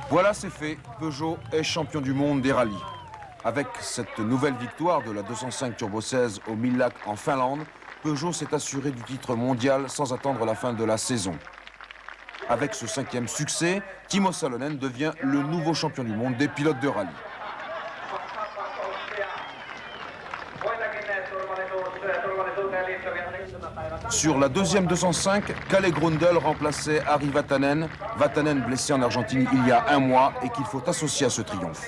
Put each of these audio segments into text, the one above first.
Voilà, c'est fait. Peugeot est champion du monde des rallyes. Avec cette nouvelle victoire de la 205 Turbo 16 au Mille Lacs en Finlande, Peugeot s'est assuré du titre mondial sans attendre la fin de la saison. Avec ce 5e succès, Timo Salonen devient le nouveau champion du monde des pilotes de rallye. Sur la deuxième 205, Kalle Grundel remplaçait Ari Vatanen. Vatanen blessé en Argentine il y a un mois et qu'il faut associer à ce triomphe.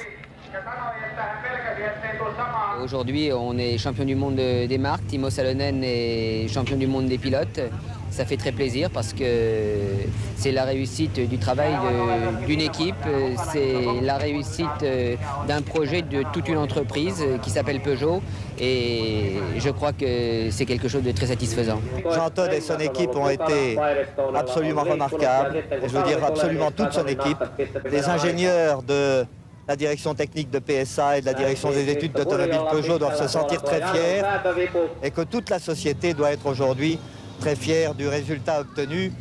Aujourd'hui, on est champion du monde des marques. Timo Salonen est champion du monde des pilotes. Ça fait très plaisir parce que c'est la réussite du travail d'une équipe, c'est la réussite d'un projet de toute une entreprise qui s'appelle Peugeot et je crois que c'est quelque chose de très satisfaisant. Jean-Todt et son équipe ont été absolument remarquables, et je veux dire absolument toute son équipe. Les ingénieurs de la direction technique de PSA et de la direction des études d'automobile Peugeot doivent se sentir très fiers et que toute la société doit être aujourd'hui très fière du résultat obtenu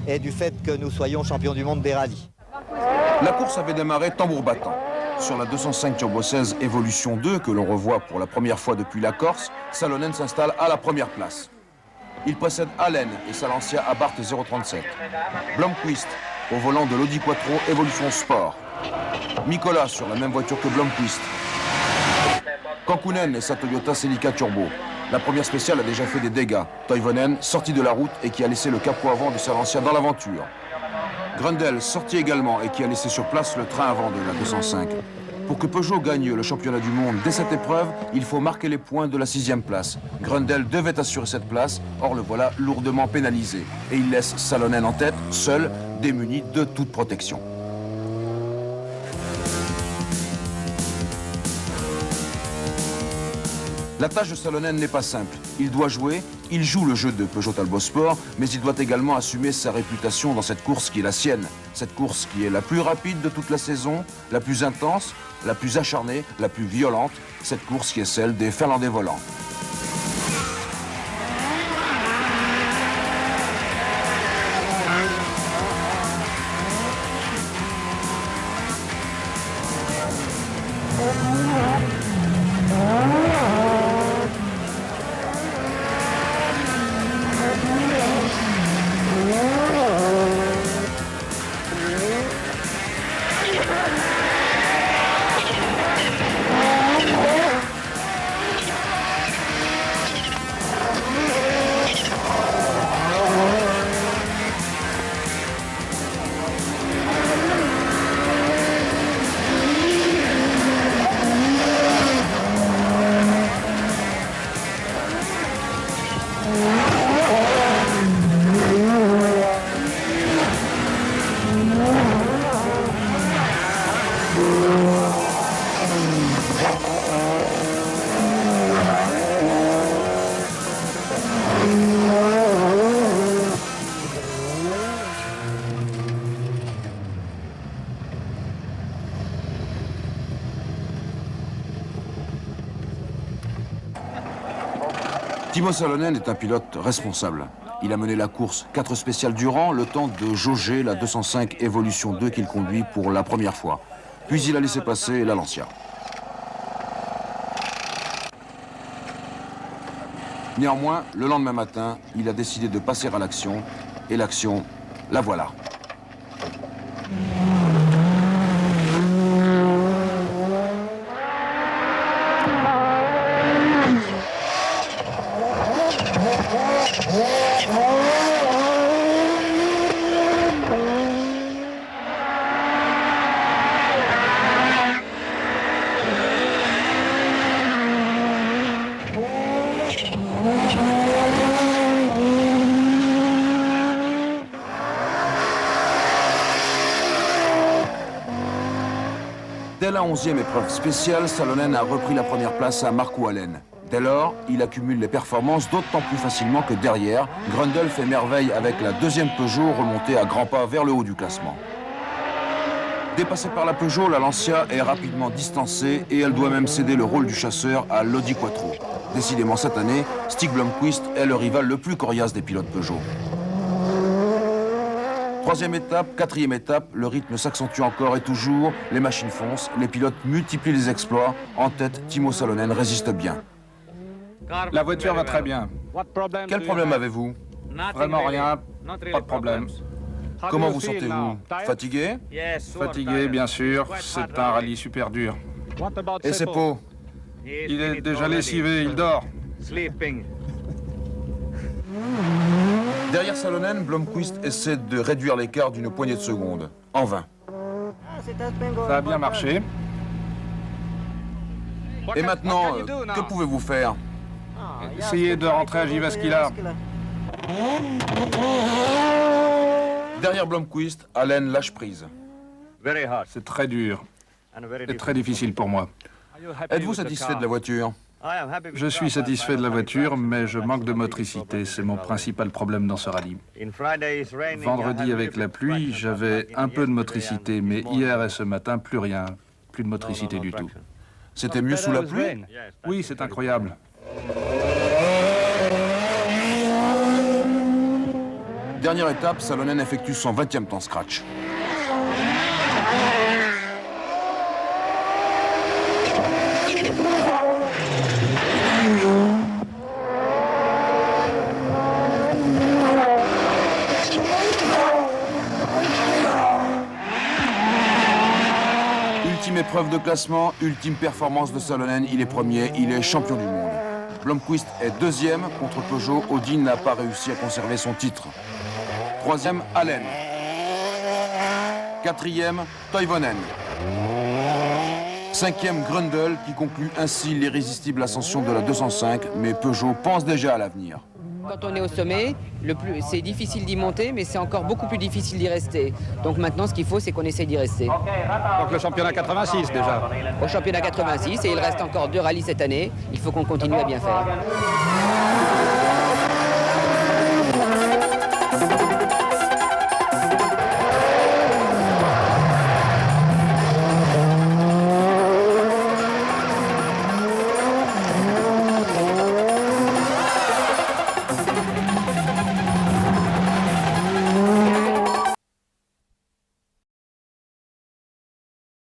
et du fait que nous soyons champions du monde des rallyes. La course avait démarré tambour battant. Sur la 205 Turbo 16 Evolution 2, que l'on revoit pour la première fois depuis la Corse, Salonen s'installe à la première place. Il précède Allen et sa Lancia Abarth 037. Blomqvist au volant de l'Audi Quattro Evolution Sport. Mikola sur la même voiture que Blomqvist. Kankkunen et sa Toyota Celica Turbo. La première spéciale a déjà fait des dégâts. Toivonen, sorti de la route et qui a laissé le capot avant de sa Lancia dans l'aventure. Grundel, sorti également et qui a laissé sur place le train avant de la 205. Pour que Peugeot gagne le championnat du monde dès cette épreuve, il faut marquer les points de la 6e place. Grundel devait assurer cette place, or le voilà lourdement pénalisé. Et il laisse Salonen en tête, seul, démuni de toute protection. La tâche de Salonen n'est pas simple. Il doit jouer, il joue le jeu de Peugeot Talbot Sport, mais il doit également assumer sa réputation dans cette course qui est la sienne. Cette course qui est la plus rapide de toute la saison, la plus intense, la plus acharnée, la plus violente. Cette course qui est celle des Finlandais volants. Timo Salonen est un pilote responsable. Il a mené la course 4 spéciales durant, le temps de jauger la 205 Evolution 2 qu'il conduit pour la première fois. Puis il a laissé passer la Lancia. Néanmoins, le lendemain matin, il a décidé de passer à l'action. Et l'action, la voilà. Dès la 11e épreuve spéciale, Salonen a repris la première place à Markku Alén. Dès lors, il accumule les performances d'autant plus facilement que derrière, Grundel fait merveille avec la 2e Peugeot remontée à grands pas vers le haut du classement. Dépassée par la Peugeot, la Lancia est rapidement distancée et elle doit même céder le rôle du chasseur à l'Audi Quattro. Décidément cette année, Stig Blomqvist est le rival le plus coriace des pilotes Peugeot. Troisième étape, quatrième étape, le rythme s'accentue encore et toujours, les machines foncent, les pilotes multiplient les exploits. En tête, Timo Salonen résiste bien. La voiture va très bien. Quel problème avez-vous? Vraiment rien, pas de problème. Comment vous sentez-vous? Fatigué? Fatigué, bien sûr, c'est un rallye super dur. Et Seppo? Il est déjà lessivé, il dort. Derrière Salonen, Blomqvist essaie de réduire l'écart d'une poignée de secondes. En vain. Ça a bien marché. Et maintenant, que pouvez-vous faire? Essayez de rentrer à Jyväskylä. Derrière Blomqvist, Allen lâche prise. C'est très dur et très difficile pour moi. Êtes-vous satisfait de la voiture? Je suis satisfait de la voiture, mais je manque de motricité. C'est mon principal problème dans ce rallye. Vendredi, avec la pluie, j'avais un peu de motricité, mais hier et ce matin, plus rien. Plus de motricité du tout. C'était mieux sous la pluie? Oui, c'est incroyable. Dernière étape, Salonen effectue son 20e temps scratch. Ultime épreuve de classement, ultime performance de Salonen, il est premier, il est champion du monde. Blomqvist est deuxième contre Peugeot, Audi n'a pas réussi à conserver son titre. Troisième, Allen. Quatrième, Toivonen. Cinquième, Grundle, qui conclut ainsi l'irrésistible ascension de la 205, mais Peugeot pense déjà à l'avenir. Quand on est au sommet, c'est difficile d'y monter, mais c'est encore beaucoup plus difficile d'y rester. Donc maintenant, ce qu'il faut, c'est qu'on essaye d'y rester. Donc le championnat 86 déjà. Au championnat 86, et il reste encore 2 rallyes cette année, il faut qu'on continue à bien faire.